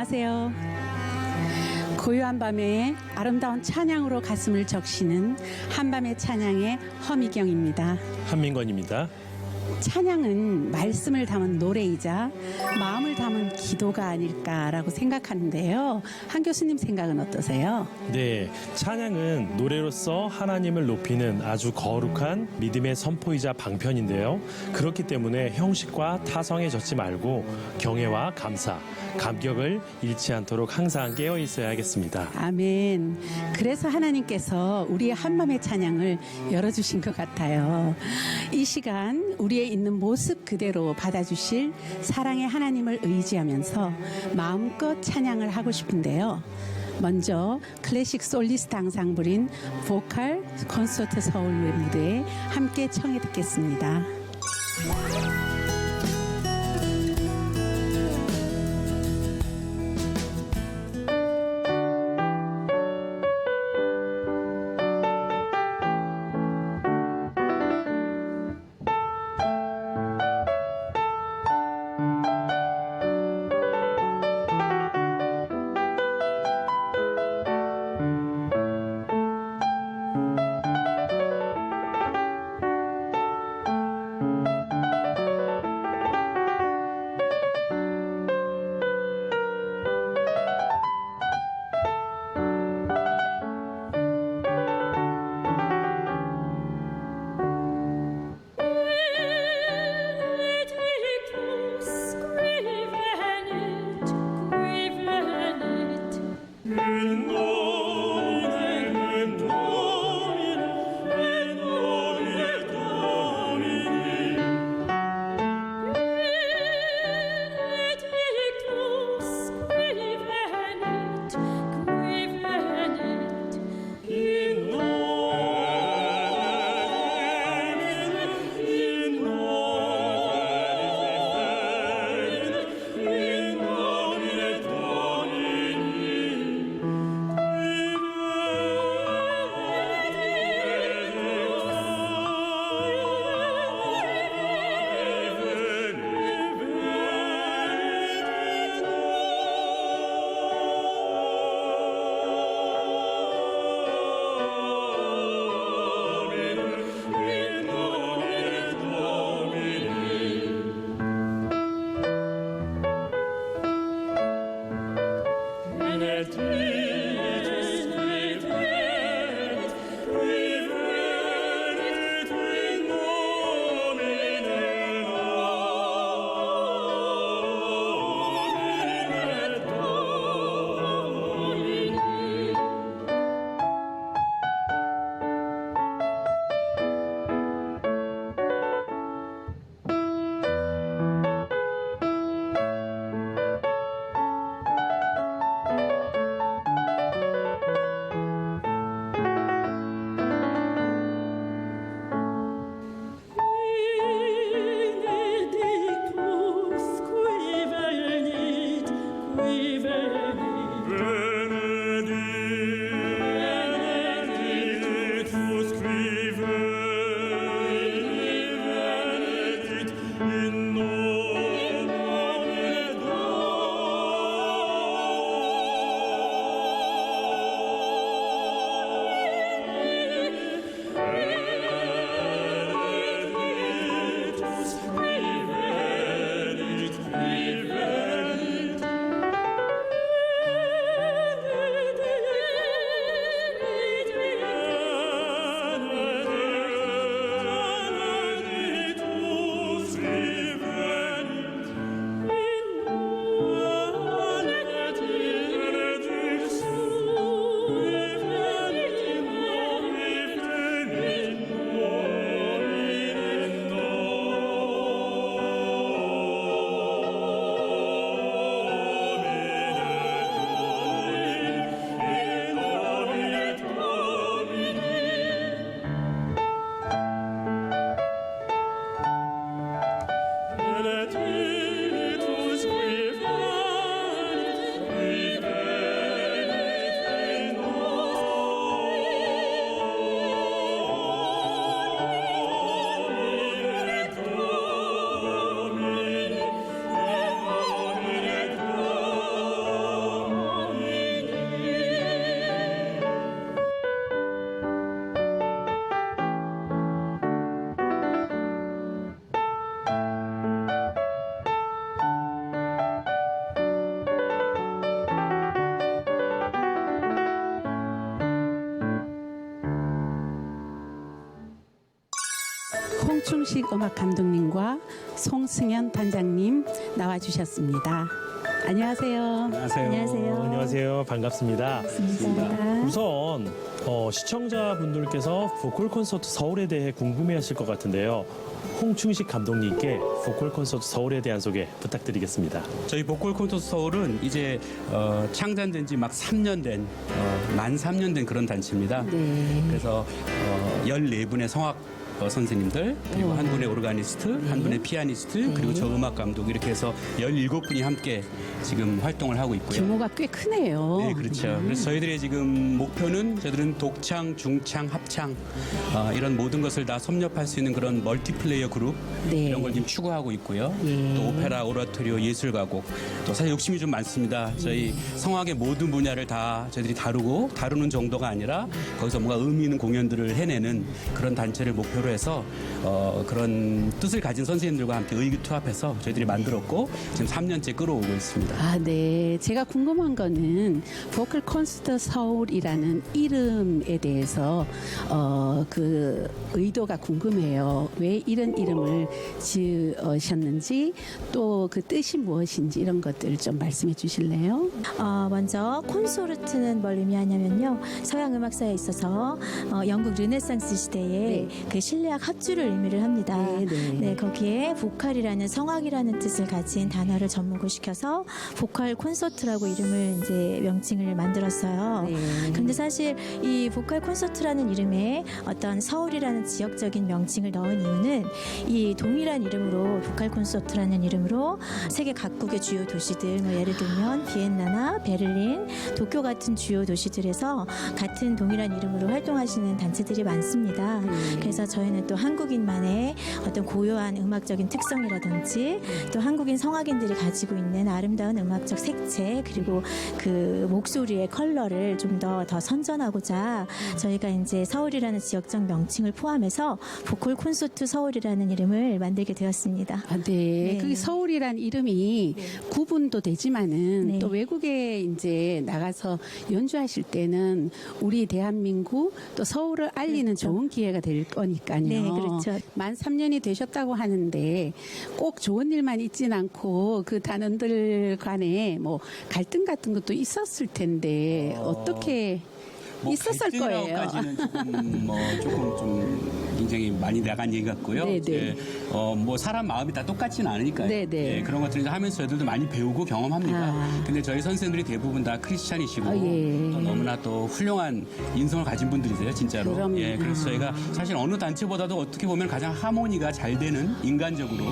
안녕하세요. 고요한 밤에 아름다운 찬양으로 가슴을 적시는 한밤의 찬양의 허미경입니다. 한민건입니다. 찬양은 말씀을 담은 노래이자 마음을 담은 기도가 아닐까라고 생각하는데요. 한 교수님 생각은 어떠세요? 네, 찬양은 노래로서 하나님을 높이는 아주 거룩한 믿음의 선포이자 방편인데요. 그렇기 때문에 형식과 타성에 젖지 말고 경애와 감사, 감격을 잃지 않도록 항상 깨어 있어야겠습니다. 아멘. 그래서 하나님께서 우리의 한밤의 찬양을 열어주신 것 같아요. 이 시간 우리의 있는 모습 그대로 받아주실 사랑의 하나님을 의지하면서 마음껏 찬양을 하고 싶은데요. 먼저 클래식 솔리스트 앙상블인 보컬 콘서트 서울의 무대에 함께 청해 듣겠습니다. 홍충식 음악 감독님과 송승현 단장님 나와주셨습니다. 안녕하세요. 안녕하세요. 안녕하세요. 반갑습니다. 반갑습니다. 우선 시청자분들께서 보컬 콘서트 서울에 대해 궁금해하실 것 같은데요. 홍충식 감독님께 보컬 콘서트 서울에 대한 소개 부탁드리겠습니다. 저희 보컬 콘서트 서울은 이제 창단된 지 막 3년 된, 만 3년 된 그런 단체입니다. 네. 그래서 14분의 성악 선생님들, 그리고 한 분의 오르가니스트, 한 분의 피아니스트, 그리고 저 음악 감독 이렇게 해서 17분이 함께 지금 활동을 하고 있고요. 규모가 꽤 크네요. 네, 그렇죠. 그래서 저희들의 지금 목표는 저희들은 독창, 중창, 합창 이런 모든 것을 다 섭렵할 수 있는 그런 멀티플레이어 그룹 네. 이런 걸 지금 추구하고 있고요. 예. 또 오페라, 오라토리오, 예술가곡 또 사실 욕심이 좀 많습니다. 저희 성악의 모든 분야를 다 저희들이 다루는 정도가 아니라 거기서 뭔가 의미 있는 공연들을 해내는 그런 단체를 목표로 해서 그런 뜻을 가진 선생님들과 함께 의기투합해서 저희들이 만들었고 지금 3년째 끌어오고 있습니다. 아, 네. 제가 궁금한 거는 보컬 콘서트 서울이라는 이름에 대해서 그 의도가 궁금해요. 왜 이런 이름을 지으셨는지 또 그 뜻이 무엇인지 이런 것들을 좀 말씀해 주실래요? 먼저 콘소르트는 뭘 의미하냐면요. 서양 음악사에 있어서 영국 르네상스 시대에 그 실내악 합주를 의미를 합니다. 네, 거기에 보컬이라는 성악이라는 뜻을 가진 단어를 접목시켜서 보컬 콘서트라고 이름을 이제 명칭을 만들었어요. 네. 그런데 사실 이 보컬 콘서트라는 이름에 어떤 서울이라는 지역적인 명칭을 넣은 이유는 이 동일한 이름으로 보컬 콘서트라는 이름으로 세계 각국의 주요 도시들 뭐 예를 들면 비엔나나 베를린, 도쿄 같은 주요 도시들에서 같은 동일한 이름으로 활동하시는 단체들이 많습니다. 그래서 저희는 또 한국인만의 어떤 고유한 음악적인 특성이라든지 또 한국인 성악인들이 가지고 있는 아름다운 음악적 색채 그리고 그 목소리의 컬러를 좀 더 선전하고자 저희가 이제 서울이라는 지역적 명칭을 포함해서 보컬 콘서트 서울이라는 이름을 만들게 되었습니다. 아, 네. 네. 그 서울이란 이름이 구분도 되지만은 네. 또 외국에 이제 나가서 연주하실 때는 우리 대한민국 또 서울을 알리는 그렇죠. 좋은 기회가 될 거니까요. 네, 그렇죠. 만 3년이 되셨다고 하는데 꼭 좋은 일만 있진 않고 그 단원들 간에 뭐 갈등 같은 것도 있었을 텐데 어떻게 있었을 거예요. 갈등이라고까지는 조금 좀 굉장히 많이 나간 얘기 같고요. 네네. 이제 뭐 사람 마음이 다 똑같지는 않으니까요. 네네. 예, 그런 것들을 하면서 저희들도 많이 배우고 경험합니다. 아. 근데 저희 선생님들이 대부분 다 크리스찬이시고 아, 예. 또 너무나 또 훌륭한 인성을 가진 분들이세요, 진짜로. 그럼요. 예, 그래서 저희가 사실 어느 단체보다도 어떻게 보면 가장 하모니가 잘 되는 인간적으로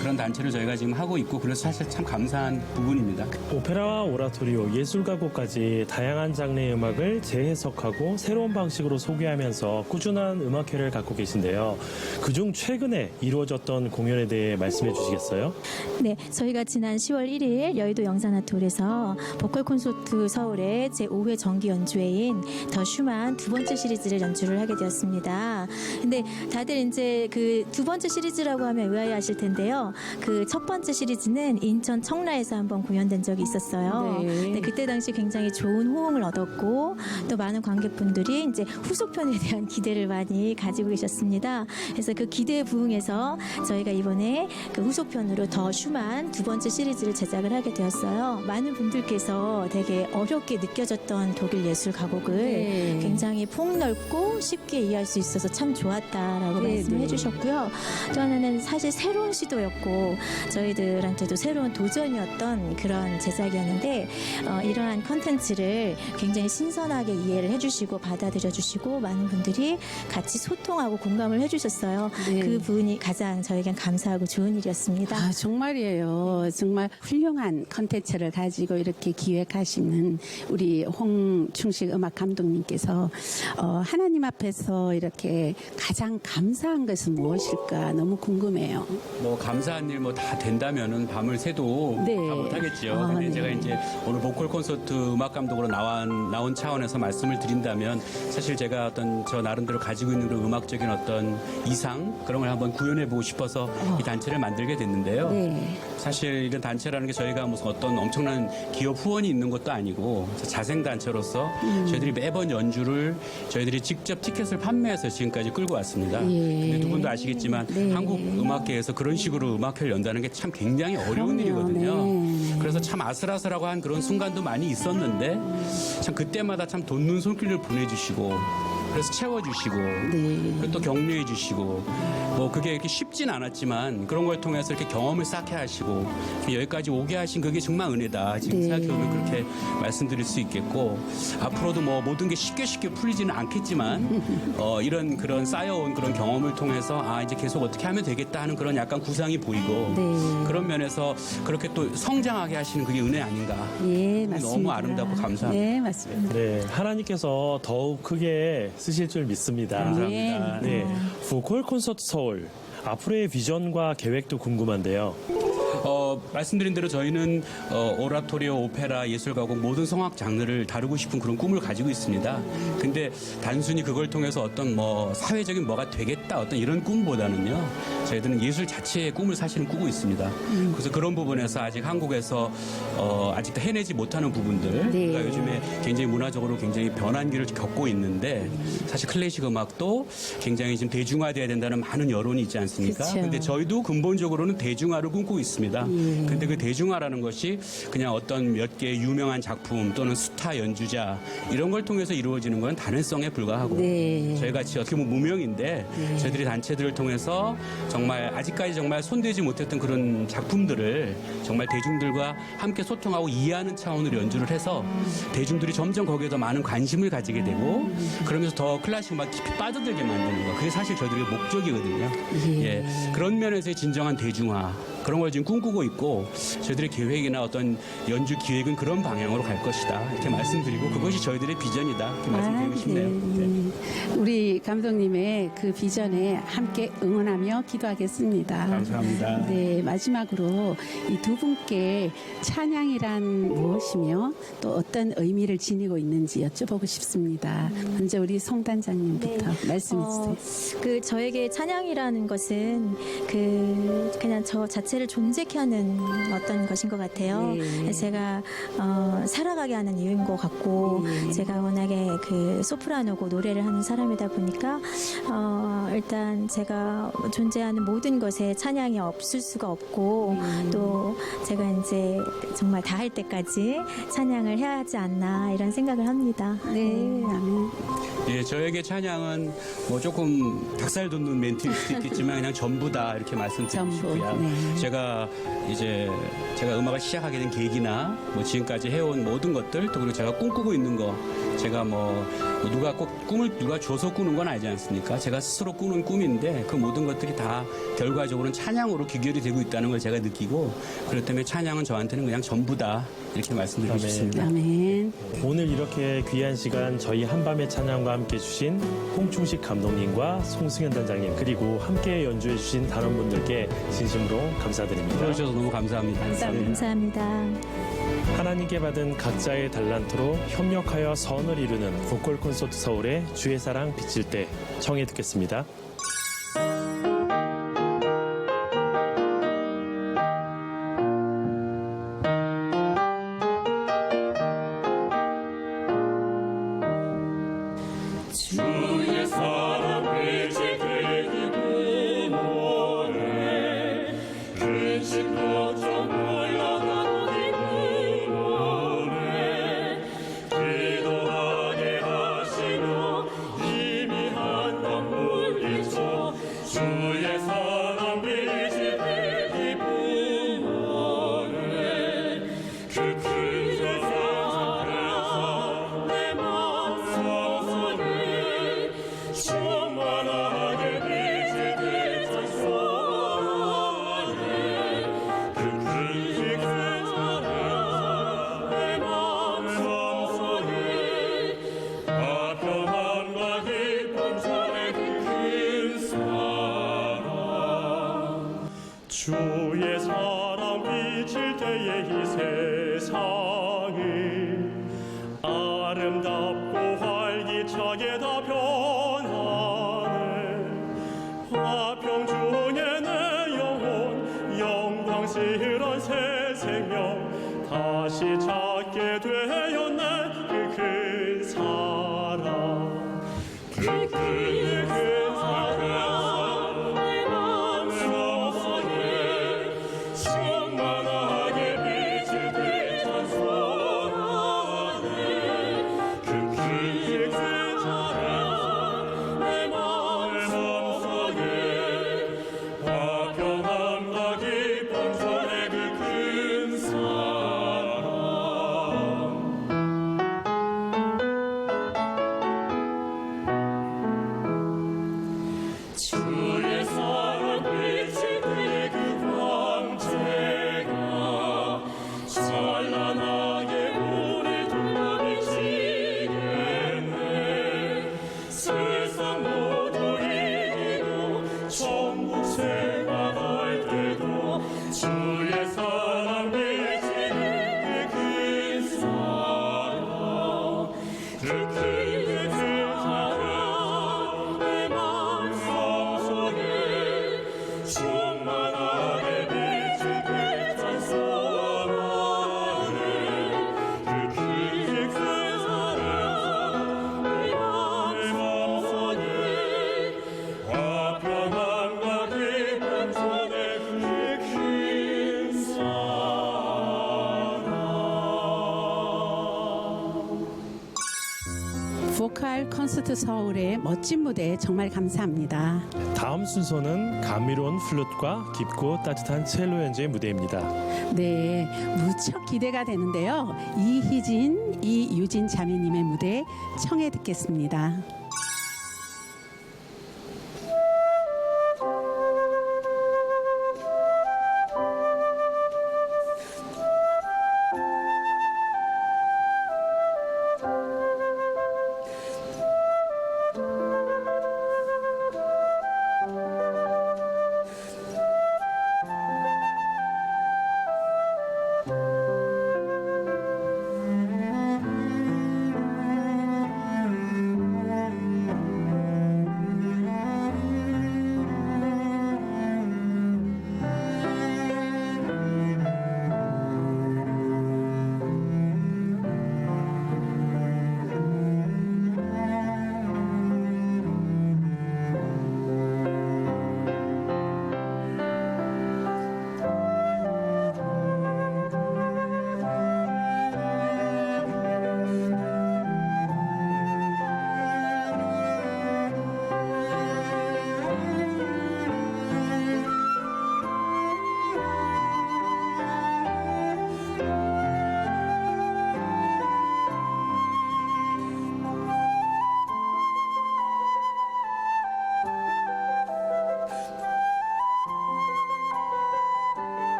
그런 단체를 저희가 지금 하고 있고 그래서 사실 참 감사한 부분입니다. 오페라와 오라토리오, 예술가곡까지 다양한 장르의 음악을 재해석하고 새로운 방식으로 소개하면서 꾸준한 음악회를 갖고 계신데요. 그중 최근에 이루어졌던 공연에 대해 말씀해 주시겠어요? 네, 저희가 지난 10월 1일 여의도 영산아트홀에서 보컬 콘서트 서울의 제5회 정기 연주회인 더 슈만 두 번째 시리즈를 연주를 하게 되었습니다. 근데 다들 이제 그 두 번째 시리즈라고 하면 의아해하실 텐데요. 그 첫 번째 시리즈는 인천 청라에서 한번 공연된 적이 있었어요. 네. 네, 그때 당시 굉장히 좋은 호응을 얻었고 또 많은 관객분들이 이제 후속편에 대한 기대를 많이 가지고 계셨습니다. 그래서 그 기대에 부응해서 저희가 이번에 그 후속편으로 더 슈만 두 번째 시리즈를 제작을 하게 되었어요. 많은 분들께서 되게 어렵게 느껴졌던 독일 예술 가곡을 네. 굉장히 폭넓고 쉽게 이해할 수 있어서 참 좋았다라고 네, 말씀을 네. 해주셨고요. 또 하나는 사실 새로운 시도였고 저희들한테도 새로운 도전이었던 그런 제작이었는데 이러한 컨텐츠를 굉장히 신선하게 이해를 해주시고 받아들여주시고 많은 분들이 같이 소통하고 공감을 해주셨어요. 네. 그 부분이 가장 저에겐 감사하고 좋은 일이었습니다. 아, 정말이에요. 정말 훌륭한 컨텐츠를 가지고 이렇게 기획하시는 우리 홍충식 음악 감독님께서 하나님 앞에서 이렇게 가장 감사한 것은 무엇일까 너무 궁금해요. 뭐 감사한 일 뭐 다 된다면은 밤을 새도 네. 다 못하겠죠. 아, 근데 네. 제가 이제 오늘 보컬 콘서트 음악 감독으로 나온 차원에서 말씀을 드린다면 사실 제가 어떤 저 나름대로 가지고 있는 그런 음악적인 세계적인 어떤 이상 그런 걸 한번 구현해보고 싶어서 이 단체를 만들게 됐는데요. 네. 사실 이런 단체라는 게 저희가 무슨 어떤 엄청난 기업 후원이 있는 것도 아니고 자생단체로서 저희들이 매번 연주를 저희들이 직접 티켓을 판매해서 지금까지 끌고 왔습니다. 근데 누군도 아시겠지만 한국 음악계에서 그런 식으로 음악회를 연다는 게 참 굉장히 어려운 그럼요. 일이거든요. 네. 그래서 참 아슬아슬하고 한 그런 순간도 많이 있었는데 참 그때마다 참 돋는 손길을 보내주시고 그래서 채워주시고 그리고 또 격려해주시고 뭐 그게 이렇게 쉽진 않았지만 그런 걸 통해서 이렇게 경험을 쌓게 하시고 여기까지 오게 하신 그게 정말 은혜다. 지금 생각해보면 그렇게 말씀드릴 수 있겠고 앞으로도 뭐 모든 게 쉽게 풀리지는 않겠지만 이런 그런 쌓여온 그런 경험을 통해서 아 이제 계속 어떻게 하면 되겠다 하는 그런 약간 구상이 보이고 그런 면에서 그렇게 또 성장하게 하시는 그게 은혜 아닌가. 예, 맞습니다. 너무 아름답고 감사합니다. 네, 맞습니다. 네, 하나님께서 더욱 크게 쓰실 줄 믿습니다. 감사합니다. 네, 보컬 콘서트 서울 앞으로의 비전과 계획도 궁금한데요. 말씀드린 대로 저희는 오라토리오, 오페라, 예술가곡 모든 성악 장르를 다루고 싶은 그런 꿈을 가지고 있습니다. 근데 단순히 그걸 통해서 어떤 뭐 사회적인 뭐가 되겠다 어떤 이런 꿈보다는요. 저희들은 예술 자체의 꿈을 사실은 꾸고 있습니다. 그래서 그런 부분에서 아직 한국에서 아직도 해내지 못하는 부분들 그러니까 요즘에 굉장히 문화적으로 굉장히 변환기를 겪고 있는데 사실 클래식 음악도 굉장히 지금 대중화돼야 된다는 많은 여론이 있지 않습니까? 그쵸. 근데 저희도 근본적으로는 대중화를 꿈꾸고 있습니다. 근데 그 대중화라는 것이 그냥 어떤 몇 개의 유명한 작품 또는 스타 연주자 이런 걸 통해서 이루어지는 건 단연성에 불과하고 저희 같이 어떻게 보면 무명인데 저희들이 단체들을 통해서 정말 아직까지 정말 손대지 못했던 그런 작품들을 정말 대중들과 함께 소통하고 이해하는 차원으로 연주를 해서 대중들이 점점 거기에 더 많은 관심을 가지게 되고 그러면서 더 클래식 음악 깊이 빠져들게 만드는 거 그게 사실 저희들의 목적이거든요. 예. 그런 면에서의 진정한 대중화 그런 걸 지금 꿈꾸고 있고 저희들의 계획이나 어떤 연주 기획은 그런 방향으로 갈 것이다 이렇게 말씀드리고 그것이 저희들의 비전이다 이렇게 말씀드리고 싶네요. 우리 감독님의 그 비전에 함께 응원하며 기도하겠습니다. 감사합니다. 네, 마지막으로 이 두 분께 찬양이란 무엇이며 또 어떤 의미를 지니고 있는지 여쭤보고 싶습니다. 먼저 우리 송단장님부터 말씀해 주세요. 그 저에게 찬양이라는 것은 그냥 저 자체를 존재케 하는 어떤 것인 것 같아요. 제가 살아가게 하는 이유인 것 같고 제가 워낙에 그 소프라노고 노래를 하는 사람이다 보니까 일단 제가 존재하는 모든 것에 찬양이 없을 수가 없고 또 제가 이제 정말 다 할 때까지 찬양을 해야 하지 않나 이런 생각을 합니다. 네, 아멘. 예, 저에게 찬양은 뭐 조금 닭살 돋는 멘트일 수도 있겠지만 그냥 전부다 이렇게 말씀드리고 싶고요. 제가 음악을 시작하게 된 계기나 뭐 지금까지 해온 모든 것들 또 그리고 제가 꿈꾸고 있는 거 제가 뭐 누가 꼭 꿈을 누가 줘서 꾸는 건 아니지 않습니까? 제가 스스로 꾸는 꿈인데 그 모든 것들이 다 결과적으로는 찬양으로 귀결이 되고 있다는 걸 제가 느끼고 그렇기 때문에 찬양은 저한테는 그냥 전부다 이렇게 말씀드리고 아멘. 싶습니다. 아멘. 오늘 이렇게 귀한 시간 저희 한밤의 찬양과 함께 주신 홍충식 감독님과 송승현 단장님 그리고 함께 연주해 주신 단원분들께 진심으로 감사드립니다. 불러주셔서 너무 감사합니다. 감사합니다. 하나님께 받은 각자의 달란트로 협력하여 선을 이루는 보컬 콘서트 서울의 주의 사랑 비칠 때 청해 듣겠습니다. 주의 사랑 빛이 되기 노래 근심 걱정 올라가기 노래 기도하게 하시며 이미 한번 물리쳐 주의 사랑 빛이 되기 노래 그 큰 세상에서 내 마음 성소를 충만하게 빛이 되소서네 그 큰 세상에서 내 마음 성소를 화평함과 기쁨 전에 큰 사랑 주의 사랑 비칠 때에 이 세상이 아름답고 활기차게 다 변하네 보컬 콘서트 서울의 멋진 무대 정말 감사합니다. 다음 순서는 감미로운 플룻과 깊고 따뜻한 첼로 연주의 무대입니다. 네, 무척 기대가 되는데요. 이희진, 이유진 자매님의 무대 청해 듣겠습니다.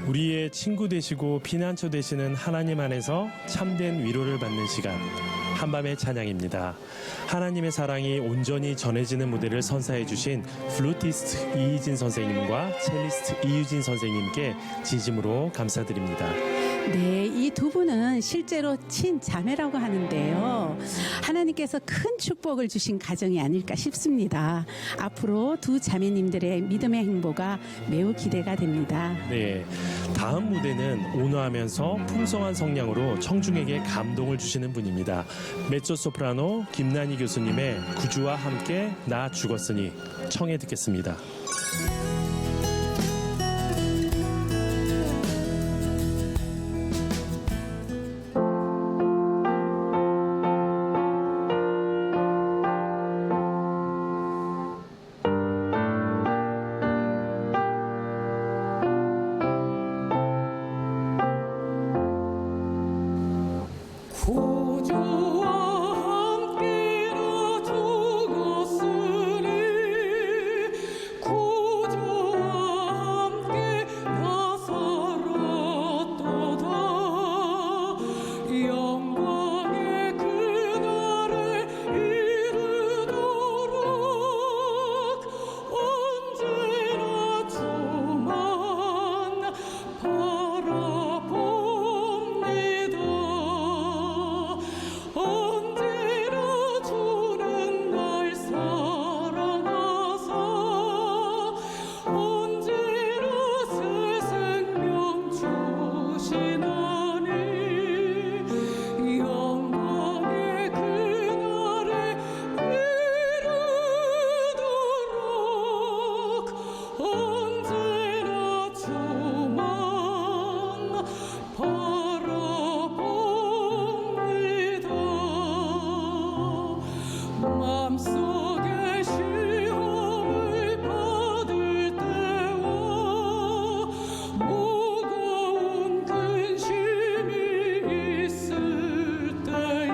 우리의 친구 되시고 피난처 되시는 하나님 안에서 참된 위로를 받는 시간. 한밤의 찬양입니다. 하나님의 사랑이 온전히 전해지는 무대를 선사해 주신 플루티스트 이희진 선생님과 첼리스트 이유진 선생님께 진심으로 감사드립니다. 네, 이 두 분은 실제로 친자매라고 하는데요. 하나님께서 큰 축복을 주신 가정이 아닐까 싶습니다. 앞으로 두 자매님들의 믿음의 행보가 매우 기대가 됩니다. 네, 다음 무대는 온화하면서 풍성한 성량으로 청중에게 감동을 주시는 분입니다. 메조소프라노 김난희 교수님의 구주와 함께 나 죽었으니 청해 듣겠습니다. 구주와 함께 나 죽었으니 구주와 함께 나 살았도다. 영광의 그날에 이르도록 언제나 주만 바라봅니다. 언제나 주는 날 사랑하사 언제나 새 생명 주시나니 영광의 그날에 이르도록 언제나 주만 바라봅니다. 마음속에 시험을 받을 때와 무거운 근심이 있을 때에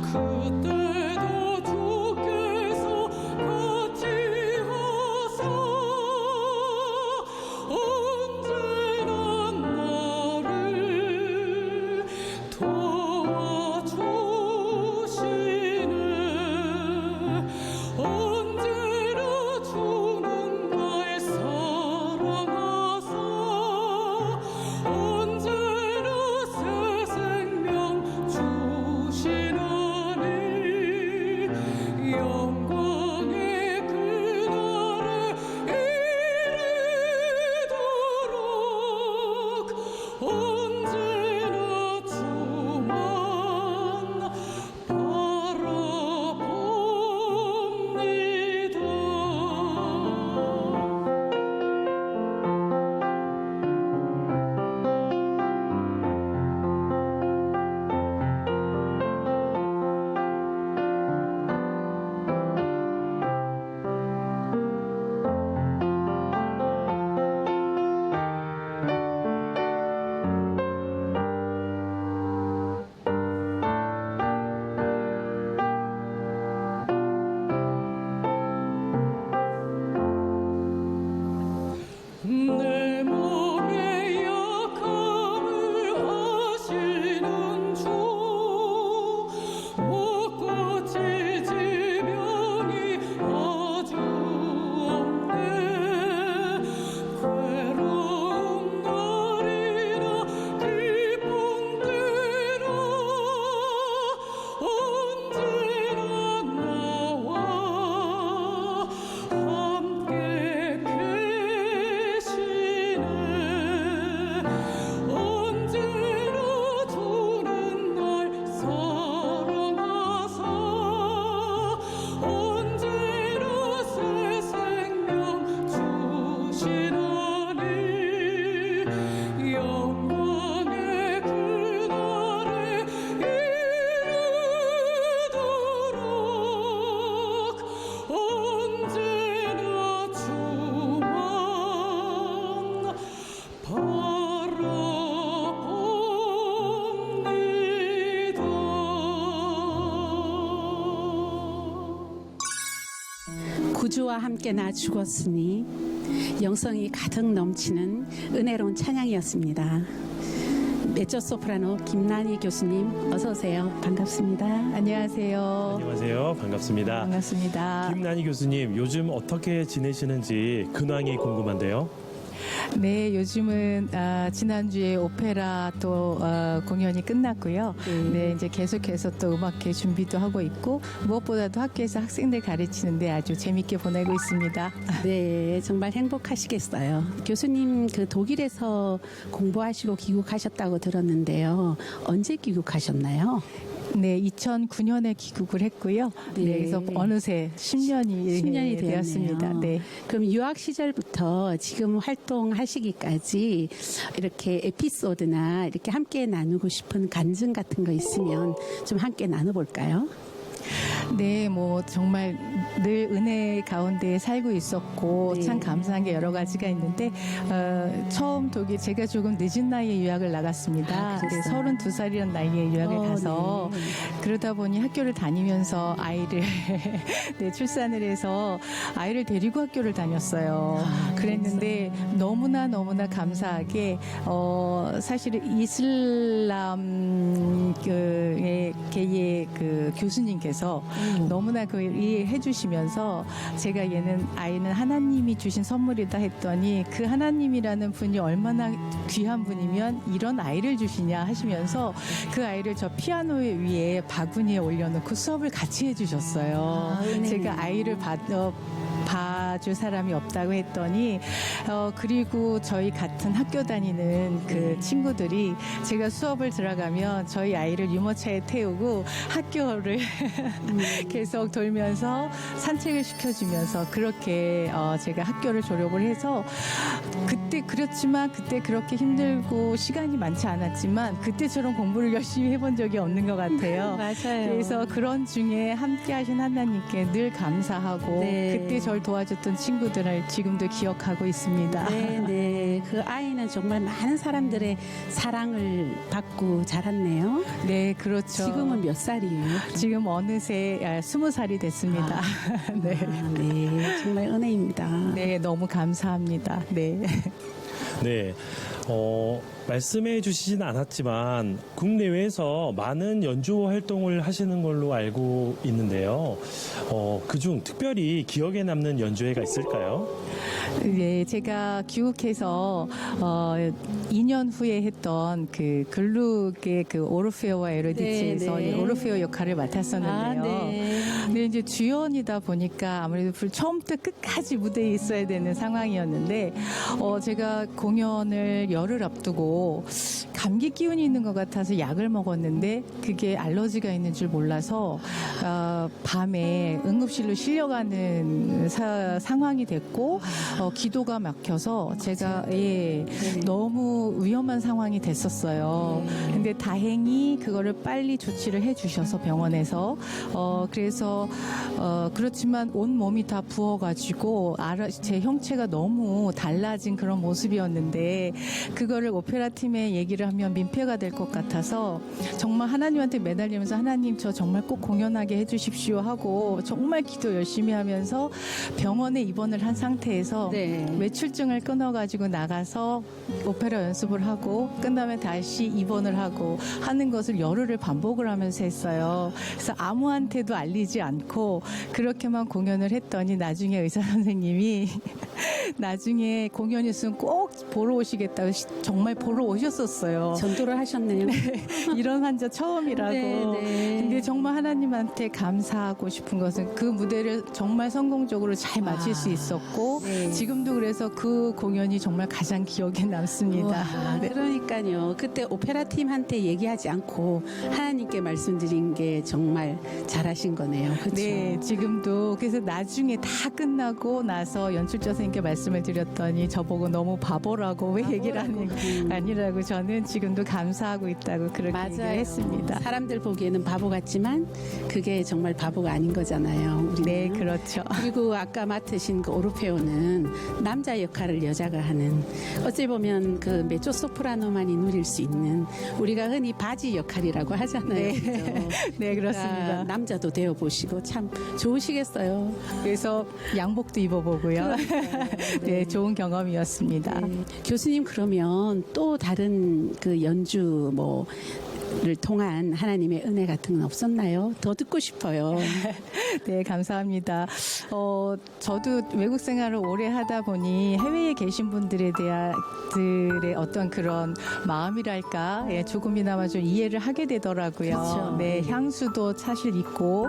그때도 주께서 같이 하사 언제나 나를 도와주시네. 언제나 주는 날 사랑하사 언제나 새 생명 주시나니 영광의 그날에 이르도록 언제나 주만 내 몸의 약함을 아시는 주 못 고칠 지병이 아주 없네. 괴로운 날이나 기쁜 때나 언제나 나와 함께 계시네. 언제나 주는 날 사랑하사 언제나 새 생명 주시나니 영광의 그날에 이르도록 언제나 주만 바라봅니다. 구주와 함께 나 죽었으니 영성이 가득 넘치는 은혜로운 찬양이었습니다. 메조소프라노 김난희 교수님 어서 오세요. 반갑습니다. 안녕하세요. 안녕하세요. 반갑습니다. 반갑습니다. 김난희 교수님, 요즘 어떻게 지내시는지 근황이 궁금한데요. 네, 요즘은 지난주에 오페라 또 공연이 끝났고요. 네, 이제 계속해서 또 음악회 준비도 하고 있고 무엇보다도 학교에서 학생들 가르치는데 아주 재밌게 보내고 있습니다. 네, 정말 행복하시겠어요. 교수님 그 독일에서 공부하시고 귀국하셨다고 들었는데요. 언제 귀국하셨나요? 네, 2009년에 귀국을 했고요. 네. 네, 그래서 어느새 10년이 되었습니다. 네. 그럼 유학 시절부터 지금 활동하시기까지 이렇게 에피소드나 이렇게 함께 나누고 싶은 간증 같은 거 있으면 좀 함께 나눠볼까요? 네, 뭐 정말 늘 은혜 가운데 살고 있었고 네. 참 감사한 게 여러 가지가 있는데 처음 독일 제가 조금 늦은 나이에 유학을 나갔습니다. 네, 그랬어요? 32살이라는 나이에 유학을 가서 네. 그러다 보니 학교를 다니면서 아이를 네, 출산을 해서 아이를 데리고 학교를 다녔어요. 그랬는데 너무나 감사하게 사실 이슬람 계의 그 교수님께서 너무나 그 이해해 주시면서 제가 아이는 하나님이 주신 선물이다 했더니 그 하나님이라는 분이 얼마나 귀한 분이면 이런 아이를 주시냐 하시면서 그 아이를 저 피아노 위에 바구니에 올려놓고 수업을 같이 해주셨어요. 은혜네요. 제가 아이를 봐줄 사람이 없다고 했더니 그리고 저희 같은 학교 다니는 그 친구들이 제가 수업을 들어가면 저희 아이를 유모차에 태우고 학교를 계속 돌면서 산책을 시켜주면서 그렇게 제가 학교를 졸업을 해서 그때 그렇게 힘들고 시간이 많지 않았지만 그때처럼 공부를 열심히 해본 적이 없는 것 같아요. 맞아요. 그래서 그런 중에 함께 하신 하나님께 늘 감사하고 네. 그때 저를 도와줬던 친구들을 지금도 기억하고 있습니다. 네. 그 아이는 정말 많은 사람들의 사랑을 받고 자랐네요. 네, 그렇죠. 지금은 몇 살이에요? 지금 어느새 20살이 됐습니다. 네. 네, 정말 은혜입니다. 네, 너무 감사합니다. 네. 네, 말씀해 주시진 않았지만 국내외에서 많은 연주 활동을 하시는 걸로 알고 있는데요. 그중 특별히 기억에 남는 연주회가 있을까요? 네, 제가 귀국해서 2년 후에 했던 그 글룩의 그 오르페오와 에로디체에서 네, 네. 오르페오 역할을 맡았었는데요. 네. 근데 이제 주연이다 보니까 아무래도 처음부터 끝까지 무대에 있어야 되는 상황이었는데 제가 공연을 열흘 앞두고 감기 기운이 있는 것 같아서 약을 먹었는데 그게 알러지가 있는 줄 몰라서 밤에 응급실로 실려가는 상황이 됐고 기도가 막혀서 제가 너무 위험한 상황이 됐었어요. 근데 다행히 그거를 빨리 조치를 해주셔서 병원에서 그래서 그렇지만 온 몸이 다 부어가지고 제 형체가 너무 달라진 그런 모습이었는데 그거를 오페라 팀에 얘기를 하면 민폐가 될 것 같아서 정말 하나님한테 매달리면서 하나님 저 정말 꼭 공연하게 해주십시오 하고 정말 기도 열심히 하면서 병원에 입원을 한 상태에서 네. 외출증을 끊어가지고 나가서 오페라 연습을 하고 끝나면 다시 입원을 하고 하는 것을 열흘을 반복을 하면서 했어요. 그래서 아무한테도 알리지 않고 그렇게만 공연을 했더니 나중에 의사 선생님이 나중에 공연 있으면 꼭 보러 오시겠다고 정말 보러 오셨었어요. 전도를 하셨네요. 이런 환자 처음이라고. 네, 네. 근데 정말 하나님한테 감사하고 싶은 것은 그 무대를 정말 성공적으로 잘 마칠 수 있었고 네. 지금도 그래서 그 공연이 정말 가장 기억에 남습니다. 우와, 네. 그러니까요. 그때 오페라 팀한테 얘기하지 않고 하나님께 말씀드린 게 정말 잘하신 거네요. 그렇죠? 네, 지금도 그래서 나중에 다 끝나고 나서 연출자 선생님께 말씀을 드렸더니 저보고 너무 바보라고 왜 얘기를 하는 게 아니라고 저는 지금도 감사하고 있다고 그렇게 얘기를 했습니다. 사람들 보기에는 바보 같지만 그게 정말 바보가 아닌 거잖아요. 우리는. 네, 그렇죠. 그리고 아까 맡으신 그 오르페오는 남자 역할을 여자가 하는 어찌 보면 그 메조소프라노만이 누릴 수 있는 우리가 흔히 바지 역할이라고 하잖아요. 네. 그죠? 네, 그러니까 그렇습니다. 남자도 되어 보시고 참 좋으시겠어요. 그래서 양복도 입어보고요. 네, 좋은 경험이었습니다. 교수님 그러면 또 다른 그 연주 를 통한 하나님의 은혜 같은 건 없었나요? 더 듣고 싶어요. 네, 감사합니다. 저도 외국 생활을 오래 하다 보니 해외에 계신 분들에 대한 어떤 그런 마음이랄까, 예, 조금이나마 좀 이해를 하게 되더라고요. 그렇죠. 네, 향수도 사실 있고,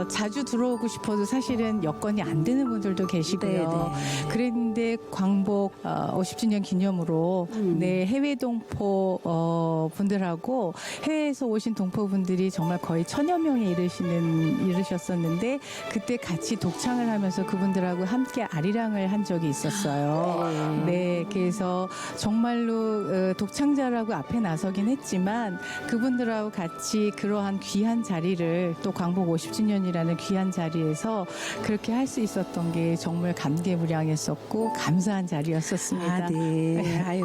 자주 들어오고 싶어도 사실은 여건이 안 되는 분들도 계시고요. 그랬는데 광복 50주년 기념으로 네, 해외 동포 분들하고 해외에서 오신 동포분들이 정말 거의 1000여 명에 이르셨었는데 그때 같이 독창을 하면서 그분들하고 함께 아리랑을 한 적이 있었어요. 네, 그래서 정말로 독창자라고 앞에 나서긴 했지만 그분들하고 같이 그러한 귀한 자리를 또 광복 50주년이라는 귀한 자리에서 그렇게 할 수 있었던 게 정말 감개무량했었고 감사한 자리였었습니다. 아, 네. 아유,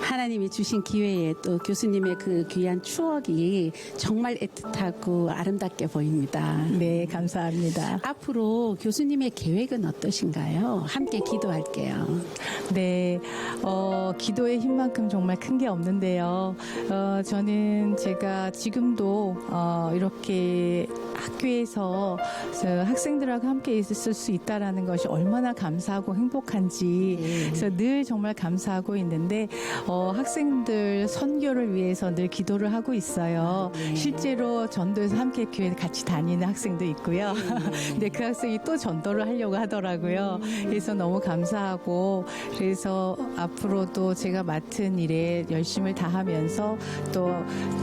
하나님이 주신 기회에 또 교수님의 그 귀한 추억이 정말 애틋하고 아름답게 보입니다. 네, 감사합니다. 앞으로 교수님의 계획은 어떠신가요? 함께 기도할게요. 네, 기도의 힘만큼 정말 큰 게 없는데요. 저는 제가 지금도 이렇게 학교에서 학생들하고 함께 있을 수 있다라는 것이 얼마나 감사하고 행복한지 그래서 늘 정말 감사하고 있는데 학생들 선교를 위해서 늘 기도를 하고 있어요. 실제로 전도에서 함께 교회 같이 다니는 학생도 있고요. 근데 그 학생이 또 전도를 하려고 하더라고요. 그래서 너무 감사하고 그래서 앞으로도 제가 맡은 일에 열심을 다하면서 또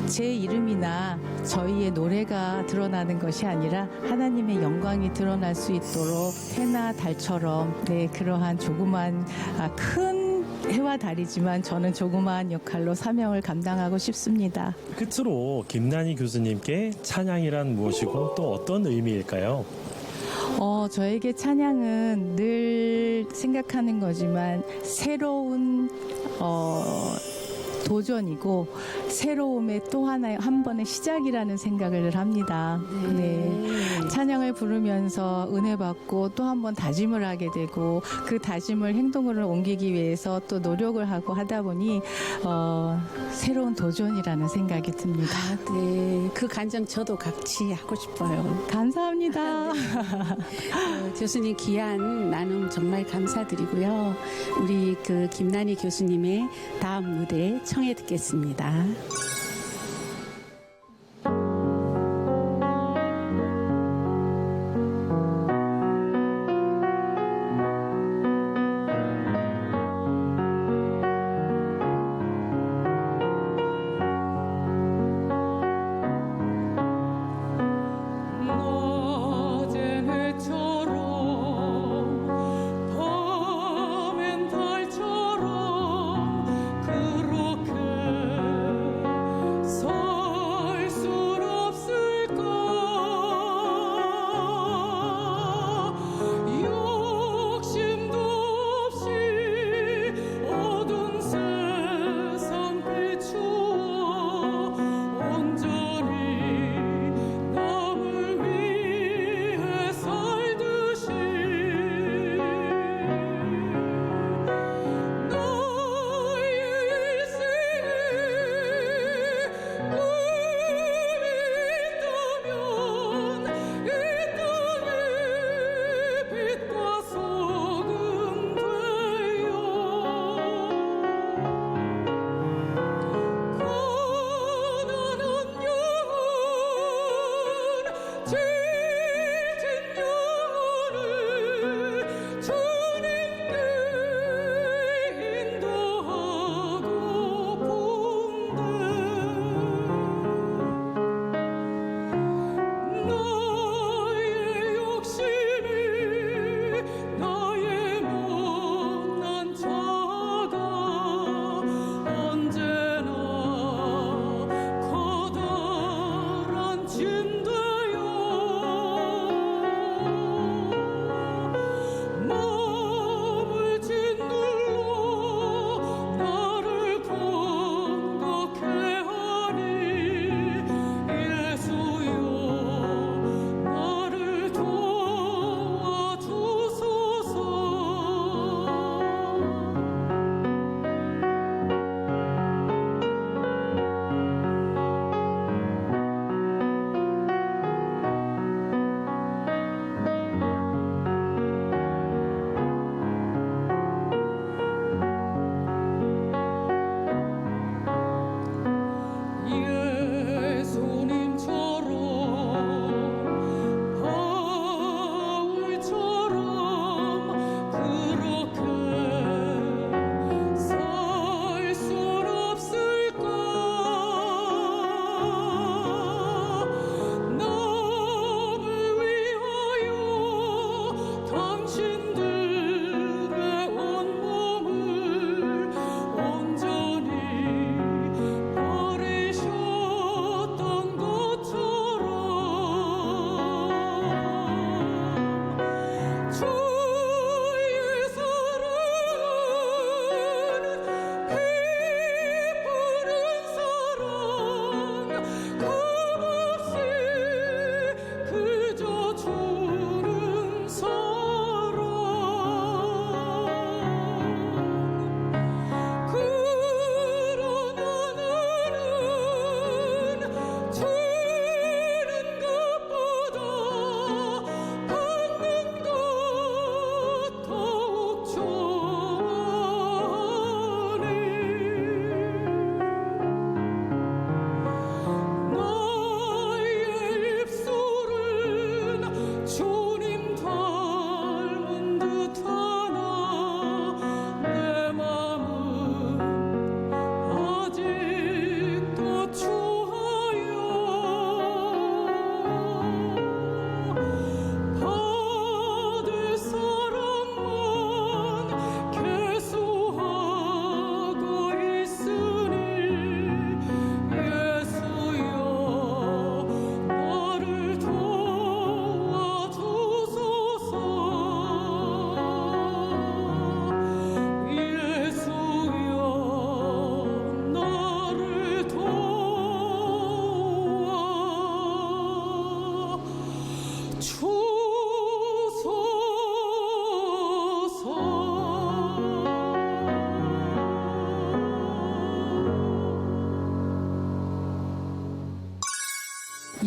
제 이름이나 저희의 노래가 드러나는 것이 아니라 하나님의 영광이 드러날 수 있도록 해나 달처럼 네, 그러한 조그만 큰 해와 달이지만 저는 조그마한 역할로 사명을 감당하고 싶습니다. 끝으로 김난희 교수님께 찬양이란 무엇이고 또 어떤 의미일까요? 저에게 찬양은 늘 생각하는 거지만 새로운 도전이고 새로움의 또 하나의 한 번의 시작이라는 생각을 합니다. 네. 찬양을 부르면서 은혜 받고 또 한 번 다짐을 하게 되고 그 다짐을 행동으로 옮기기 위해서 또 노력을 하고 하다 보니 새로운 도전이라는 생각이 듭니다. 네, 그 감정 저도 같이 하고 싶어요. 감사합니다. 교수님 귀한 나눔 정말 감사드리고요. 우리 그 김난희 교수님의 다음 무대 청해 듣겠습니다. 낮엔 해처럼 밤엔 달처럼 그렇게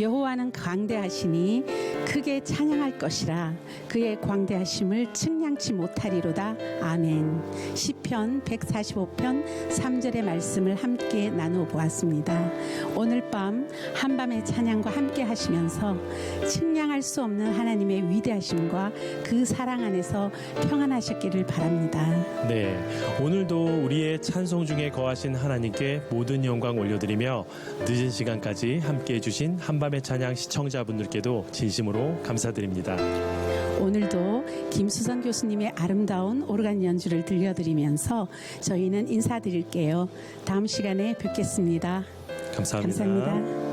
여호와는 광대하시니 크게 찬양할 것이라 그의 광대하심을 측량치 못하리로다. 아멘. 시편 145편 3절의 말씀을 함께 나누어 보았습니다. 오늘 밤 한밤의 찬양과 함께 하시면서 측량할 수 없는 하나님의 위대하심과 그 사랑 안에서 평안하셨기를 바랍니다. 네, 오늘도 우리의 찬송 중에 거하신 하나님께 모든 영광 올려드리며 늦은 시간까지 함께해 주신 한밤의 찬양 시청자분들께도 진심으로 감사드립니다. 오늘도 김수선 교수님의 아름다운 오르간 연주를 들려드리면서 저희는 인사드릴게요. 다음 시간에 뵙겠습니다. 감사합니다. 감사합니다.